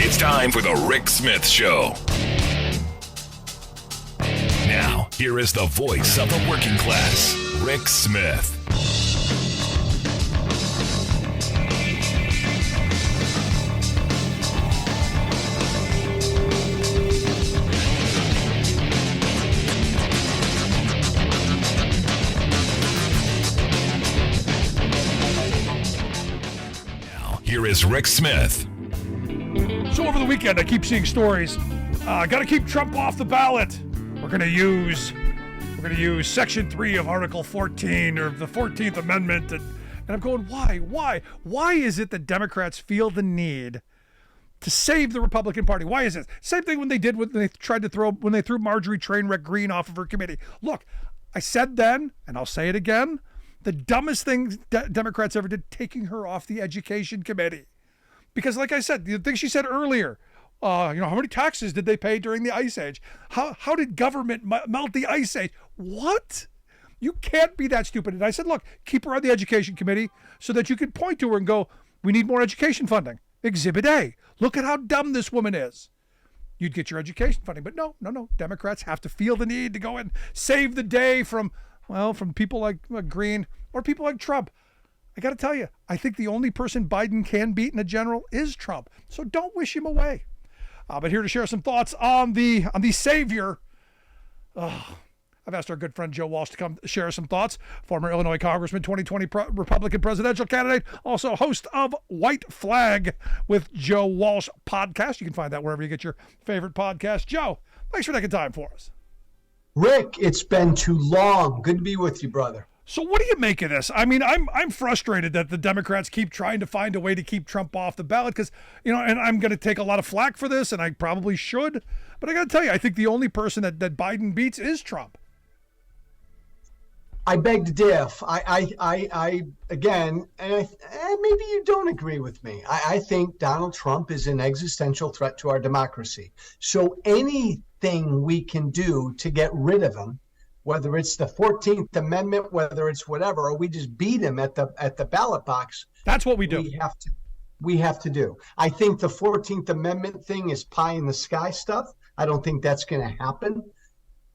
It's time for the Rick Smith Show. Now, here is the voice of the working class, Rick Smith. Now, here is Rick Smith. So over the weekend, I keep seeing stories. Got to keep Trump off the ballot. We're going to use Section 3 of Article 14 or the 14th Amendment. And I'm going, why? Why is it that Democrats feel the need to save the Republican Party? Why is it? Same thing when they did when they threw Marjorie Trainwreck Green off of her committee. Look, I said then, and I'll say it again, the dumbest thing Democrats ever did, taking her off the Education Committee. Because like I said, the thing she said earlier, how many taxes did they pay during the Ice Age? How did government melt the Ice Age? What? You can't be that stupid. And I said, look, keep her on the Education Committee so that you can point to her and go, we need more education funding. Exhibit A. Look at how dumb this woman is. You'd get your education funding. But no. Democrats have to feel the need to go and save the day from people like Green or people like Trump. I got to tell you, I think the only person Biden can beat in a general is Trump. So don't wish him away. But here to share some thoughts on the savior. I've asked our good friend Joe Walsh to come share some thoughts. Former Illinois Congressman, 2020 Republican presidential candidate, also host of White Flag with Joe Walsh podcast. You can find that wherever you get your favorite podcast. Joe, thanks for taking time for us. Rick, it's been too long. Good to be with you, brother. So what do you make of this? I mean, I'm frustrated that the Democrats keep trying to find a way to keep Trump off the ballot because, and I'm going to take a lot of flack for this, and I probably should. But I got to tell you, I think the only person that Biden beats is Trump. I beg to differ. I again, and maybe you don't agree with me. I think Donald Trump is an existential threat to our democracy. So anything we can do to get rid of him, whether it's the 14th Amendment, whether it's whatever, or we just beat him at the ballot box. That's what we do. We have to do. I think the 14th Amendment thing is pie in the sky stuff. I don't think that's going to happen.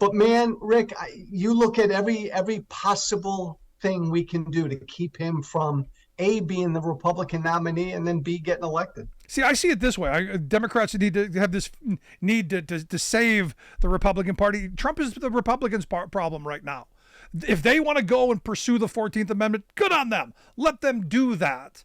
But man, Rick, you look at every possible thing we can do to keep him from A, being the Republican nominee, and then B, getting elected. See, I see it this way. Democrats need to have this need to save the Republican Party. Trump is the Republicans' problem right now. If they want to go and pursue the 14th Amendment, good on them. Let them do that.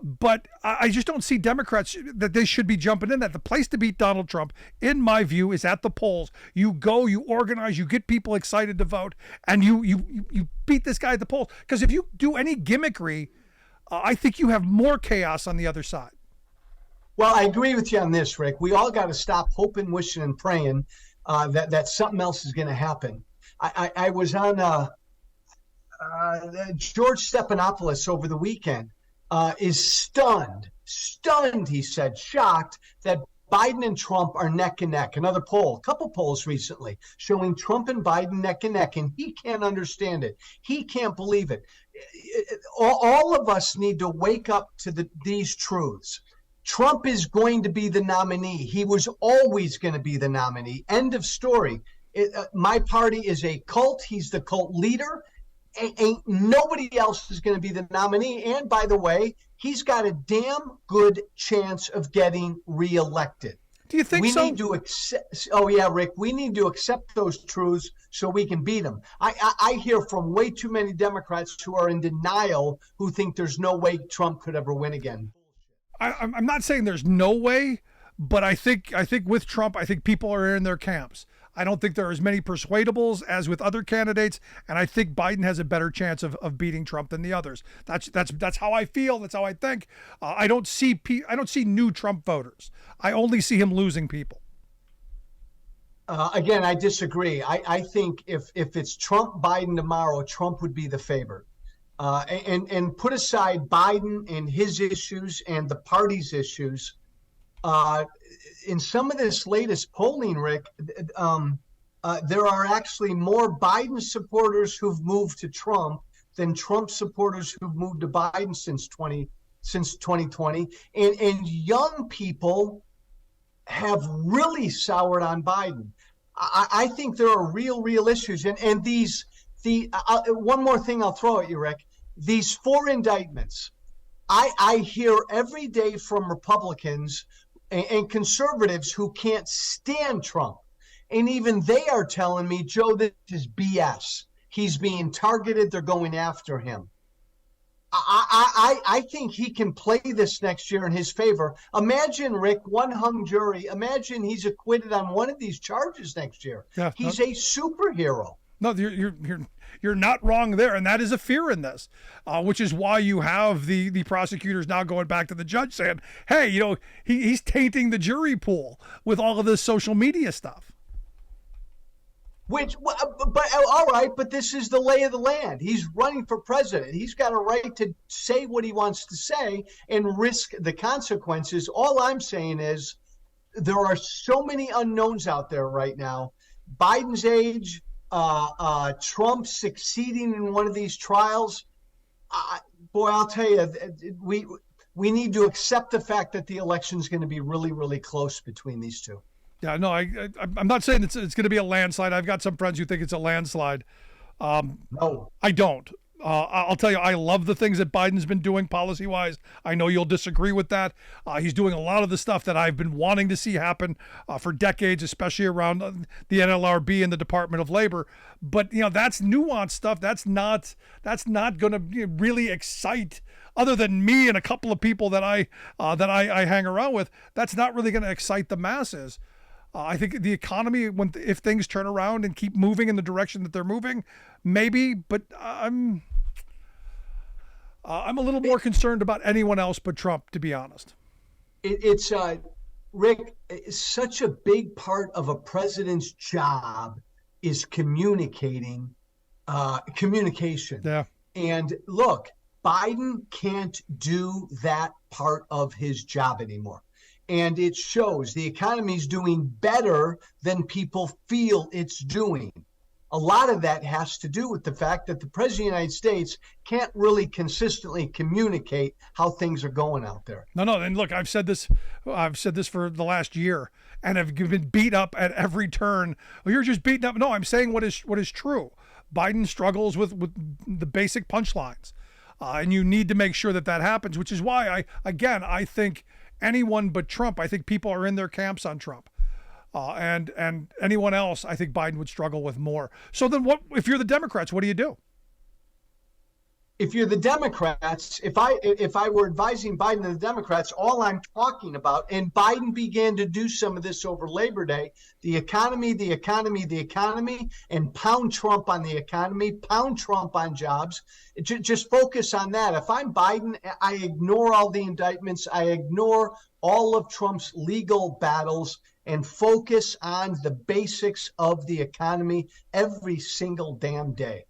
But I just don't see Democrats that they should be jumping in that. The place to beat Donald Trump, in my view, is at the polls. You go, you organize, you get people excited to vote, and you beat this guy at the polls. Because if you do any gimmickry, I think you have more chaos on the other side. Well, I agree with you on this, Rick. We all got to stop hoping, wishing, and praying that something else is going to happen. I was on George Stephanopoulos over the weekend. Is stunned, he said, shocked that Biden and Trump are neck and neck. Another poll, a couple polls recently, showing Trump and Biden neck and neck, and he can't understand it. He can't believe it. All of us need to wake up to these truths. Trump is going to be the nominee. He was always going to be the nominee. End of story. My party is a cult. He's the cult leader. Ain't nobody else is going to be the nominee. And by the way, he's got a damn good chance of getting reelected. Do you think so? We need to accept. Oh yeah, Rick. We need to accept those truths so we can beat them. I hear from way too many Democrats who are in denial, who think there's no way Trump could ever win again. I'm not saying there's no way, but I think with Trump, I think people are in their camps. I don't think there are as many persuadables as with other candidates, and I think Biden has a better chance of beating Trump than the others. That's how I feel. That's how I think. I don't see new Trump voters. I only see him losing people. Again, I disagree. I think if it's Trump Biden tomorrow, Trump would be the favorite. And put aside Biden and his issues and the party's issues. In some of this latest polling, Rick, there are actually more Biden supporters who've moved to Trump than Trump supporters who've moved to Biden since 2020. And young people have really soured on Biden. I think there are real issues, and one more thing I'll throw at you, Rick. These 4 indictments, I hear every day from Republicans and conservatives who can't stand Trump, and even they are telling me, Joe, this is BS. He's being targeted. They're going after him. I think he can play this next year in his favor. Imagine, Rick, one hung jury. Imagine he's acquitted on one of these charges next year. Yeah, he's a superhero. No, you're not wrong there, and that is a fear in this, which is why you have the prosecutors now going back to the judge saying, "Hey, he's tainting the jury pool with all of this social media stuff." But all right, but this is the lay of the land. He's running for president. He's got a right to say what he wants to say and risk the consequences. All I'm saying is there are so many unknowns out there right now. Biden's age, Trump succeeding in one of these trials. Boy, I'll tell you, we need to accept the fact that the election is going to be really close between these two. Yeah, no, I'm not saying it's going to be a landslide. I've got some friends who think it's a landslide. No, I don't. I'll tell you, I love the things that Biden's been doing policy-wise. I know you'll disagree with that. He's doing a lot of the stuff that I've been wanting to see happen for decades, especially around the NLRB and the Department of Labor. But that's nuanced stuff. That's not going to really excite, other than me and a couple of people that I hang around with. That's not really going to excite the masses. I think the economy, if things turn around and keep moving in the direction that they're moving, maybe. But I'm a little more concerned about anyone else but Trump, to be honest. It's Rick. Such a big part of a president's job is communication. Yeah. And look, Biden can't do that part of his job anymore. And it shows. The economy is doing better than people feel it's doing. A lot of that has to do with the fact that the president of the United States can't really consistently communicate how things are going out there. No. And look, I've said this for the last year, and I've been beat up at every turn. Well, you're just beating up. No, I'm saying what is true. Biden struggles with the basic punchlines, and you need to make sure that happens. Which is why I think anyone but Trump. I think people are in their camps on Trump. And anyone else, I think Biden would struggle with more. So then what, if you're the Democrats, what do you do? If you're the Democrats, if I were advising Biden and the Democrats, all I'm talking about, and Biden began to do some of this over Labor Day, the economy, and pound Trump on the economy, pound Trump on jobs. Just focus on that. If I'm Biden, I ignore all the indictments. I ignore all of Trump's legal battles and focus on the basics of the economy every single damn day.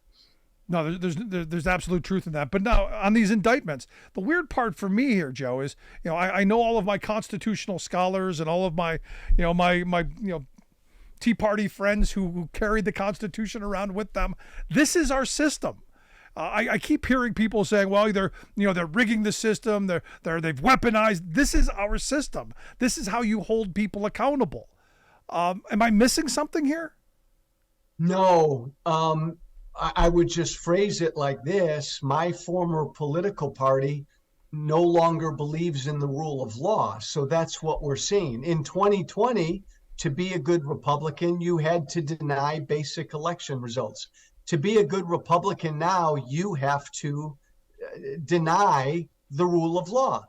No, there's absolute truth in that. But now on these indictments, the weird part for me here, Joe, is I know all of my constitutional scholars and all of my my Tea Party friends who carried the Constitution around with them. This is our system. I keep hearing people saying, well, they're rigging the system. They've weaponized. This is our system. This is how you hold people accountable. Am I missing something here? No. I would just phrase it like this. My former political party no longer believes in the rule of law. So that's what we're seeing. In 2020, to be a good Republican, you had to deny basic election results. To be a good Republican now, you have to deny the rule of law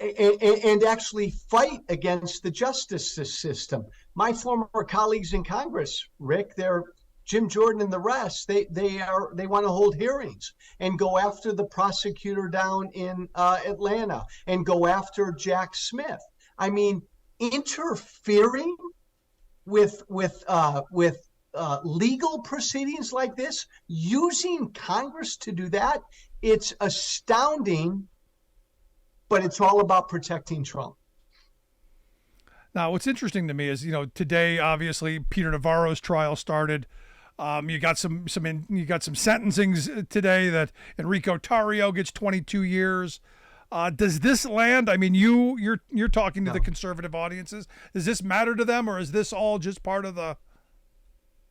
and actually fight against the justice system. My former colleagues in Congress, Rick, they're Jim Jordan and the rest, they want to hold hearings and go after the prosecutor down in Atlanta and go after Jack Smith. I mean, interfering with legal proceedings like this, using Congress to do that, it's astounding, but it's all about protecting Trump. Now, what's interesting to me is, today, obviously, Peter Navarro's trial started. You got some sentencings today that Enrico Tarrio gets 22 years. Does this land? I mean, you're talking to No. the conservative audiences. Does this matter to them, or is this all just part of the?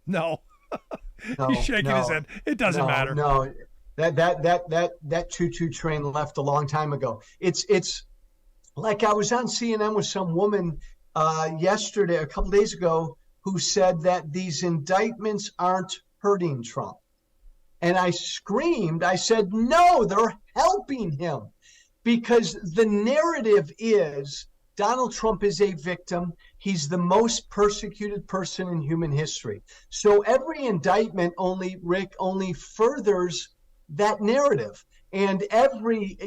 No, he's No, shaking his no, head. It doesn't no, matter. no. That choo-choo train left a long time ago. It's like I was on CNN with some woman yesterday, a couple days ago, who said that these indictments aren't hurting Trump. And I screamed, I said, no, they're helping him, because the narrative is Donald Trump is a victim. He's the most persecuted person in human history. So every indictment only furthers that narrative. And every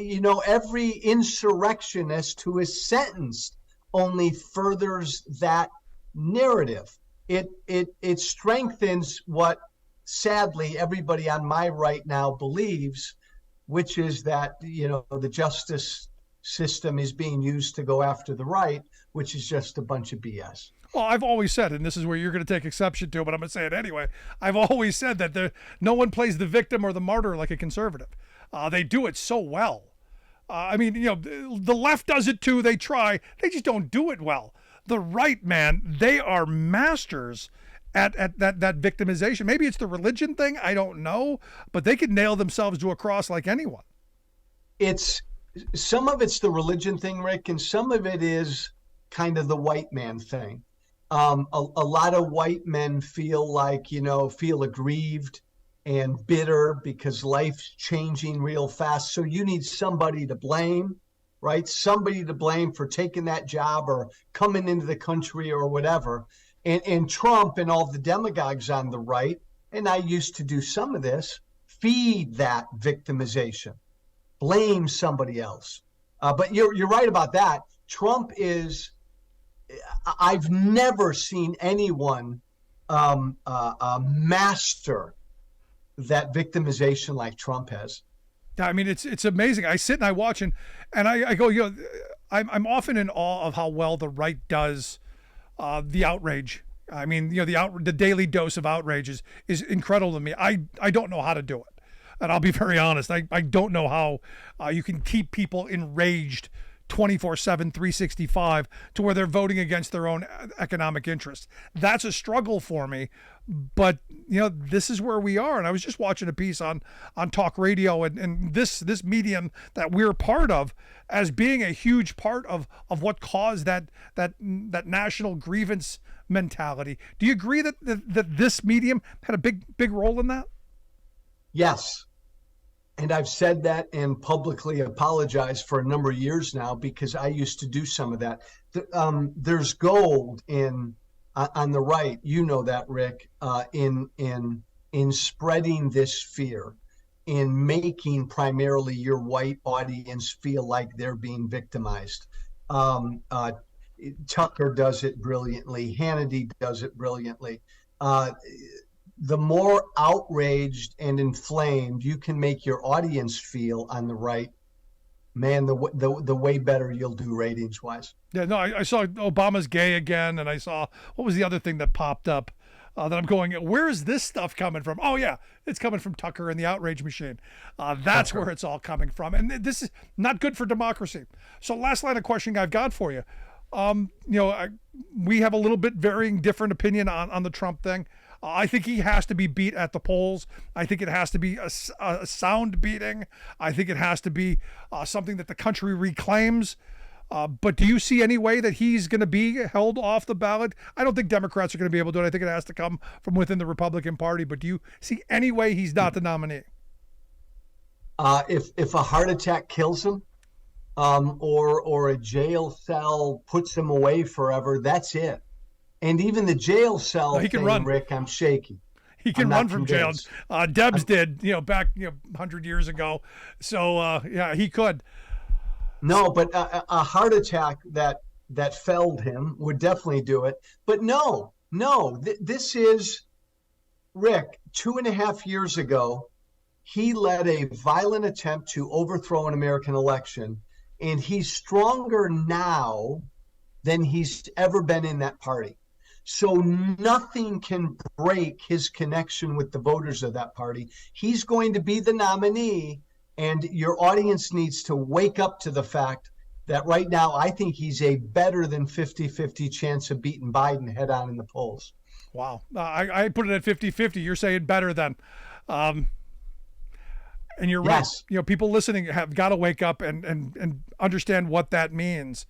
insurrectionist who is sentenced only furthers that narrative. It strengthens what sadly everybody on my right now believes, which is that the justice system is being used to go after the right, which is just a bunch of BS. Well, I've always said, and this is where you're going to take exception to, but I'm going to say it anyway. I've always said that no one plays the victim or the martyr like a conservative. They do it so well. I mean, the left does it too. They try. They just don't do it well. The right, man, they are masters at that victimization. Maybe it's the religion thing. I don't know. But they can nail themselves to a cross like anyone. Some of it's the religion thing, Rick, and some of it is kind of the white man thing. A lot of white men feel aggrieved and bitter because life's changing real fast. So you need somebody to blame, right? Somebody to blame for taking that job or coming into the country or whatever. And Trump and all the demagogues on the right, and I used to do some of this, feed that victimization, blame somebody else. But you're right about that. Trump is, I've never seen anyone master that victimization like Trump has. I mean, it's amazing. I sit and I watch and I go, I'm often in awe of how well the right does the outrage. I mean, the daily dose of outrage is incredible to me. I don't know how to do it. And I'll be very honest, I don't know how you can keep people enraged 24/7, 365 to where they're voting against their own economic interests. That's a struggle for me. But, this is where we are. And I was just watching a piece on talk radio and this medium that we're part of as being a huge part of what caused that national grievance mentality. Do you agree that this medium had a big role in that? Yes. And I've said that and publicly apologized for a number of years now, because I used to do some of that. There's gold on the right, that, Rick, in spreading this fear, in making primarily your white audience feel like they're being victimized. Tucker does it brilliantly. Hannity does it brilliantly. The more outraged and inflamed you can make your audience feel on the right, man, the way better you'll do ratings wise. Yeah, no, I saw Obama's gay again, and I saw, what was the other thing that popped up that I'm going, where is this stuff coming from? Oh, yeah, it's coming from Tucker and the outrage machine. That's Tucker. Where it's all coming from. And this is not good for democracy. So last line of questioning I've got for you. We have a little bit varying different opinion on the Trump thing. I think he has to be beat at the polls. I think it has to be a sound beating. I think it has to be something that the country reclaims. But do you see any way that he's going to be held off the ballot? I don't think Democrats are going to be able to do it. I think it has to come from within the Republican Party. But do you see any way he's not the nominee? If a heart attack kills him, or a jail cell puts him away forever, that's it. And even the jail cell he can run. Rick, I'm shaky. He can run from jail. Debs did, back 100 years ago. So yeah, he could. No, but a heart attack that felled him would definitely do it. But no, this is, Rick, 2.5 years ago, he led a violent attempt to overthrow an American election, and he's stronger now than he's ever been in that party. So nothing can break his connection with the voters of that party. He's going to be the nominee, And your audience needs to wake up to the fact that right now, I think he's a better than 50-50 chance of beating Biden head on in the polls. Wow. I put it at 50-50. You're saying better than. And you're right. Yes. People listening have got to wake up and understand what that means.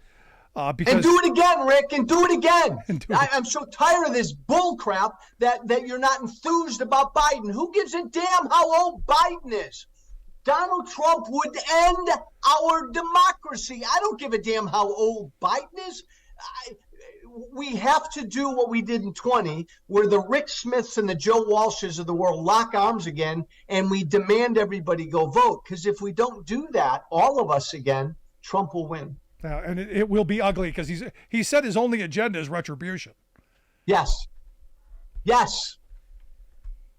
Because and do it again, Rick, and do it again. I'm so tired of this bull crap that you're not enthused about Biden. Who gives a damn how old Biden is? Donald Trump would end our democracy. I don't give a damn how old Biden is. We have to do what we did in 20, where the Rick Smiths and the Joe Walshes of the world lock arms again, and we demand everybody go vote. Because if we don't do that, all of us again, Trump will win. And it will be ugly because he said his only agenda is retribution. Yes.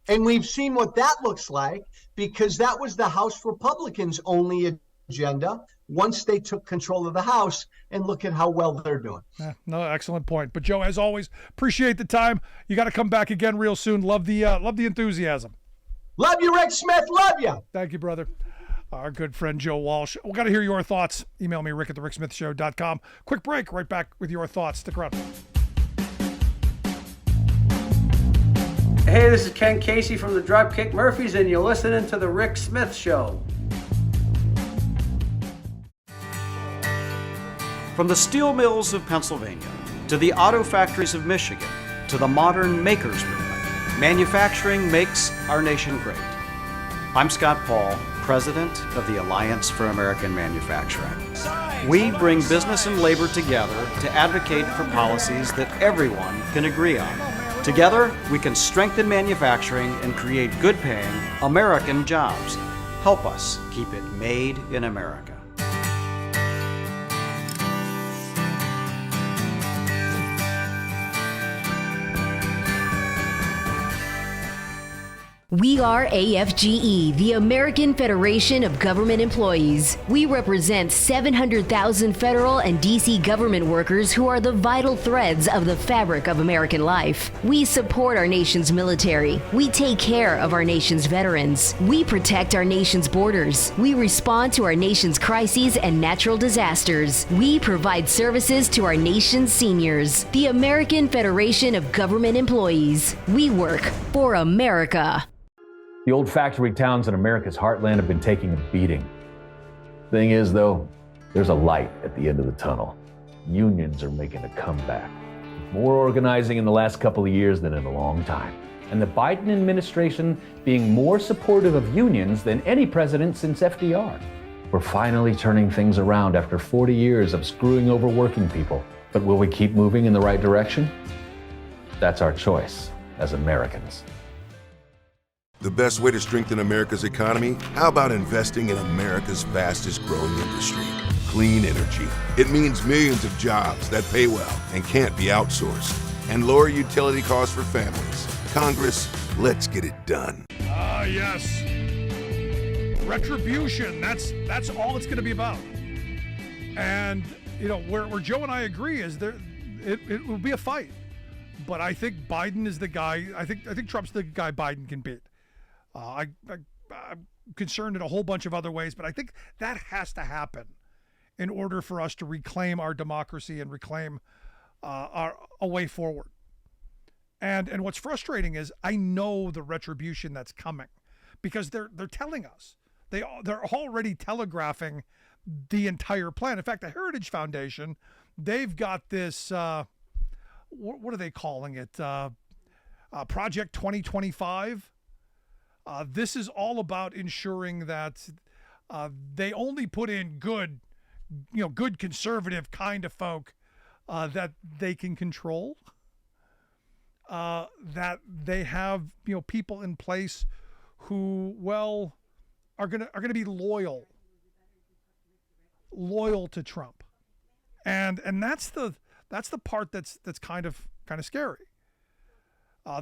And we've seen what that looks like because that was the House Republicans' only agenda once they took control of the House, and look at how well they're doing. No, excellent point. But Joe, as always, appreciate the time. You got to come back again real soon. Love the enthusiasm. Love you, Rick Smith. Love you. Thank you, brother. Our good friend Joe Walsh. We got to hear your thoughts. Email me, rick@thericksmithshow.com. Quick break. Right back with your thoughts. Stick around. Hey, this is Ken Casey from the Dropkick Murphys, and you're listening to The Rick Smith Show. From the steel mills of Pennsylvania, to the auto factories of Michigan, to the modern makers movement, manufacturing makes our nation great. I'm Scott Paul, President of the Alliance for American Manufacturing. We bring business and labor together to advocate for policies that everyone can agree on. Together, we can strengthen manufacturing and create good-paying American jobs. Help us keep it made in America. We are AFGE, the American Federation of Government Employees. We represent 700,000 federal and D.C. government workers who are the vital threads of the fabric of American life. We support our nation's military. We take care of our nation's veterans. We protect our nation's borders. We respond to our nation's crises and natural disasters. We provide services to our nation's seniors. The American Federation of Government Employees. We work for America. The old factory towns in America's heartland have been taking a beating. Thing is, though, there's a light at the end of the tunnel. Unions are making a comeback. More organizing in the last couple of years than in a long time. And the Biden administration being more supportive of unions than any president since FDR. We're finally turning things around after 40 years of screwing over working people. But will we keep moving in the right direction? That's our choice as Americans. The best way to strengthen America's economy? How about investing in America's fastest growing industry? Clean energy. It means millions of jobs that pay well and can't be outsourced. And lower utility costs for families. Congress, let's get it done. Yes. Retribution. That's all it's going to be about. And, where Joe and I agree is it will be a fight. But I think Biden is the guy. I think Trump's the guy Biden can beat. I'm concerned in a whole bunch of other ways, but I think that has to happen in order for us to reclaim our democracy and reclaim a way forward. And what's frustrating is I know the retribution that's coming because they're telling us. They're already telegraphing the entire plan. In fact, the Heritage Foundation, they've got this, what are they calling it? Project 2025. This is all about ensuring that they only put in good conservative kind of folk that they can control. That they have people in place who are gonna be loyal to Trump, and that's the part that's kind of scary.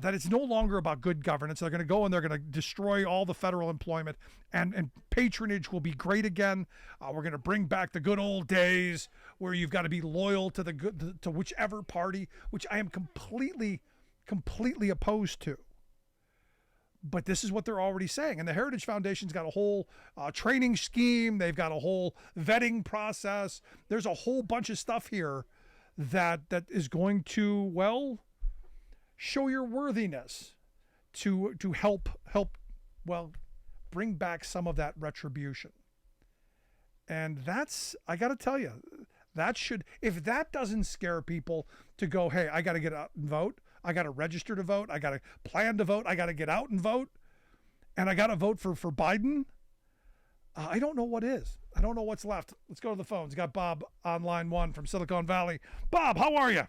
That it's no longer about good governance. They're going to go and they're going to destroy all the federal employment, and patronage will be great again. We're going to bring back the good old days where you've got to be loyal to to whichever party, which I am completely opposed to. But this is what they're already saying. And the Heritage Foundation's got a whole training scheme. They've got a whole vetting process. There's a whole bunch of stuff here that is going to, well, show your worthiness to help, well, bring back some of that retribution. And that's, I got to tell you, that should, if that doesn't scare people to go, hey, I got to get out and vote. I got to register to vote. I got to plan to vote. I got to get out and vote. And I got to vote for Biden. I don't know what is. I don't know what's left. Let's go to the phones. Got Bob on line 1 from Silicon Valley. Bob, how are you?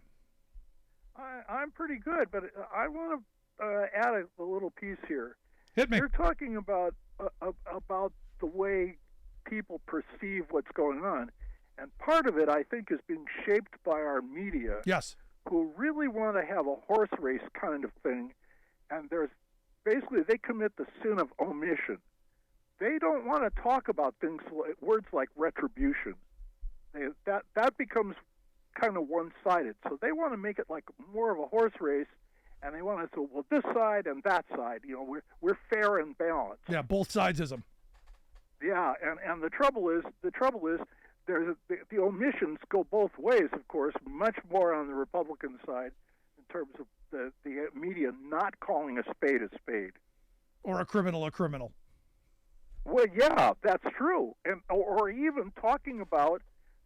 I'm pretty good, but I want to add a little piece here. Hit me. You're talking about the way people perceive what's going on. And part of it, I think, is being shaped by our media. Yes. Who really want to have a horse race kind of thing. And there's basically, they commit the sin of omission. They don't want to talk about things, words like retribution. That becomes kind of one-sided. So they want to make it like more of a horse race, and they want to say, well, this side and that side, we're fair and balanced. Yeah, both sidesism. Yeah, and the trouble is there's the omissions go both ways, of course, much more on the Republican side in terms of the media not calling a spade. Or a criminal a criminal. Well, yeah, that's true. And or even talking about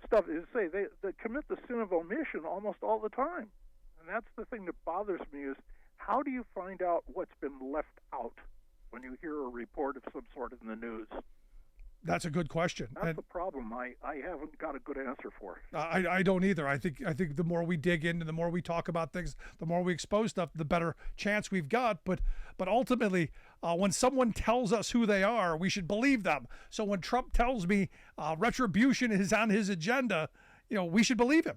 stuff, they commit the sin of omission almost all the time. And that's the thing that bothers me is, how do you find out what's been left out when you hear a report of some sort in the news? That's a good question. That's the problem. I haven't got a good answer for. I don't either. I think the more we dig in and the more we talk about things, the more we expose stuff, the better chance we've got. But ultimately, when someone tells us who they are, we should believe them. So when Trump tells me retribution is on his agenda, we should believe him.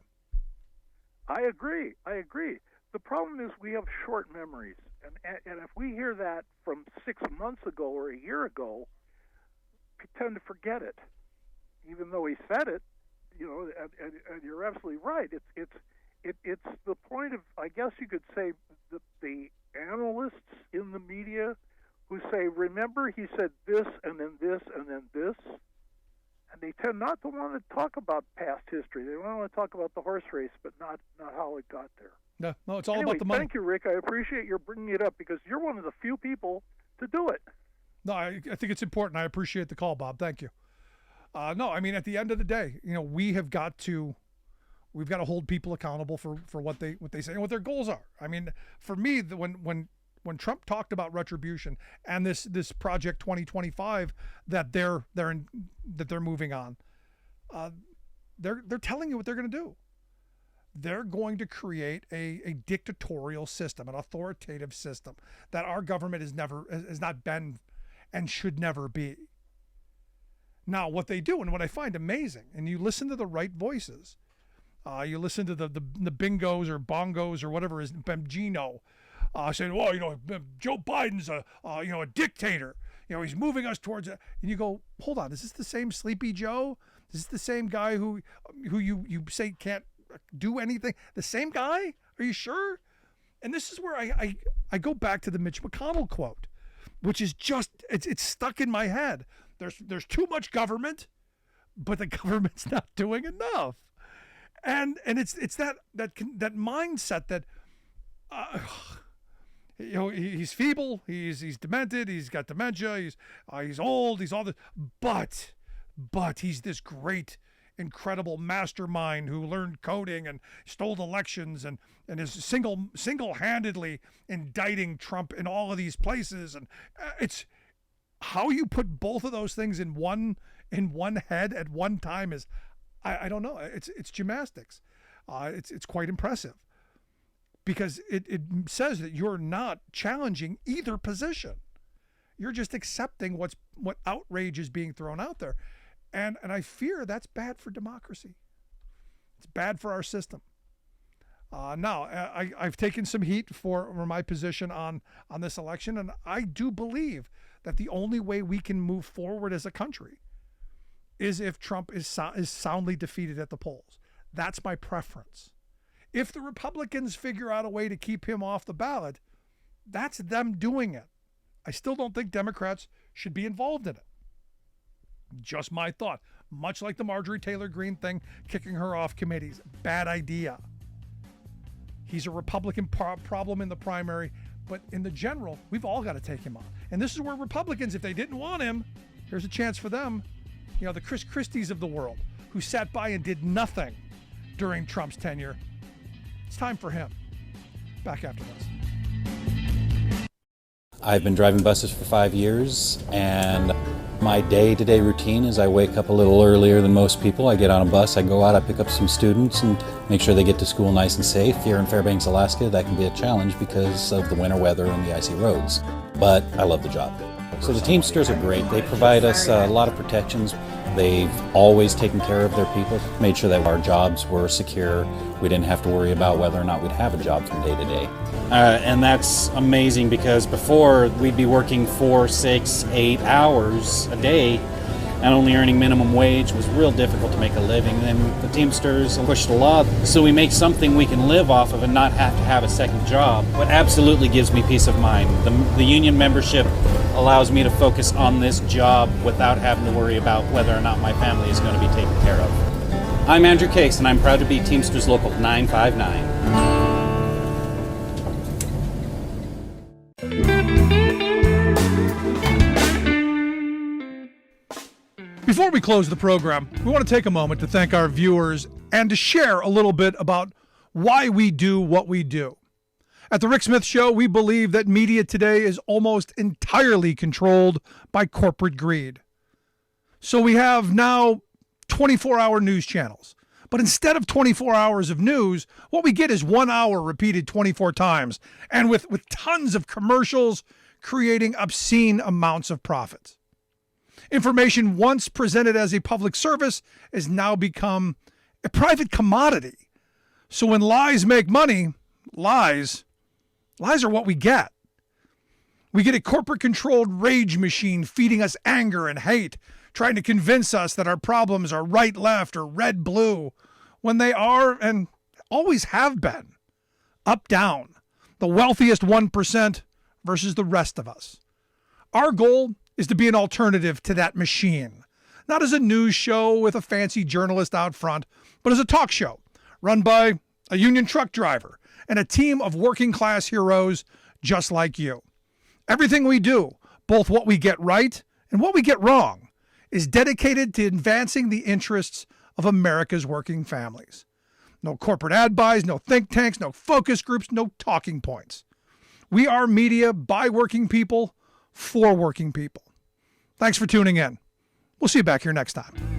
I agree. The problem is we have short memories, and if we hear that from 6 months ago or a year ago, we tend to forget it, even though he said it. And you're absolutely right. It's the point of, I guess you could say, the analysts in the media who say, remember he said this and then this and then this, and they tend not to want to talk about past history. They want to talk about the horse race, but not how it got there. No, it's all about the money. Thank you, Rick. I appreciate your bringing it up because you're one of the few people to do it. No, I think it's important. I appreciate the call, Bob. Thank you. No, I mean, at the end of the day, we've got to hold people accountable for what they say and what their goals are. I mean, for me, when Trump talked about retribution and this Project 2025 that they're moving on, they're telling you what they're going to do. They're going to create a dictatorial system, an authoritative system that our government has not been and should never be. Now, what they do, and what I find amazing, and you listen to the right voices, you listen to the bingos or bongos or whatever is Bemgino, saying, well, Joe Biden's a dictator. He's moving us towards it. And you go, hold on, is this the same Sleepy Joe? Is this the same guy who you say can't do anything? The same guy? Are you sure? And this is where I go back to the Mitch McConnell quote, which is just, it's stuck in my head. There's too much government, but the government's not doing enough. And it's that mindset that, he's feeble, he's demented, he's got dementia, he's old, he's all this, but he's this great, incredible mastermind who learned coding and stole elections and is single-handedly indicting Trump in all of these places. And it's how you put both of those things in one head at one time is, I don't know. It's gymnastics. It's quite impressive because it says that you're not challenging either position. You're just accepting what outrage is being thrown out there. And I fear that's bad for democracy. It's bad for our system. Now, I've taken some heat for my position on this election, and I do believe that the only way we can move forward as a country is if Trump is soundly defeated at the polls. That's my preference. If the Republicans figure out a way to keep him off the ballot, that's them doing it. I still don't think Democrats should be involved in it. Just my thought. Much like the Marjorie Taylor Greene thing, kicking her off committees. Bad idea. He's a Republican problem in the primary, but in the general, we've all got to take him on. And this is where Republicans, if they didn't want him, there's a chance for them. The Chris Christies of the world who sat by and did nothing during Trump's tenure. It's time for him. Back after this. I've been driving buses for 5 years, and my day-to-day routine is I wake up a little earlier than most people. I get on a bus, I go out, I pick up some students and make sure they get to school nice and safe. Here in Fairbanks, Alaska, that can be a challenge because of the winter weather and the icy roads. But I love the job. So the Teamsters are great. They provide us a lot of protections. They've always taken care of their people, made sure that our jobs were secure. We didn't have to worry about whether or not we'd have a job from day to day. And that's amazing because before we'd be working 4, 6, 8 hours a day and only earning minimum wage was real difficult to make a living. And the Teamsters pushed a lot so we make something we can live off of and not have to have a second job. What absolutely gives me peace of mind, the union membership allows me to focus on this job without having to worry about whether or not my family is going to be taken care of. I'm Andrew Case, and I'm proud to be Teamsters Local 959. Before we close the program, we want to take a moment to thank our viewers and to share a little bit about why we do what we do. At the Rick Smith Show, we believe that media today is almost entirely controlled by corporate greed. So we have now 24-hour news channels. But instead of 24 hours of news, what we get is 1 hour repeated 24 times, and with tons of commercials creating obscene amounts of profits. Information once presented as a public service has now become a private commodity. So when lies make money, lies are what we get. We get a corporate-controlled rage machine feeding us anger and hate, trying to convince us that our problems are right-left or red-blue, when they are and always have been up-down, the wealthiest 1% versus the rest of us. Our goal is to be an alternative to that machine, not as a news show with a fancy journalist out front, but as a talk show run by a union truck driver and a team of working-class heroes just like you. Everything we do, both what we get right and what we get wrong, is dedicated to advancing the interests of America's working families. No corporate ad buys, no think tanks, no focus groups, no talking points. We are media by working people, for working people. Thanks for tuning in. We'll see you back here next time.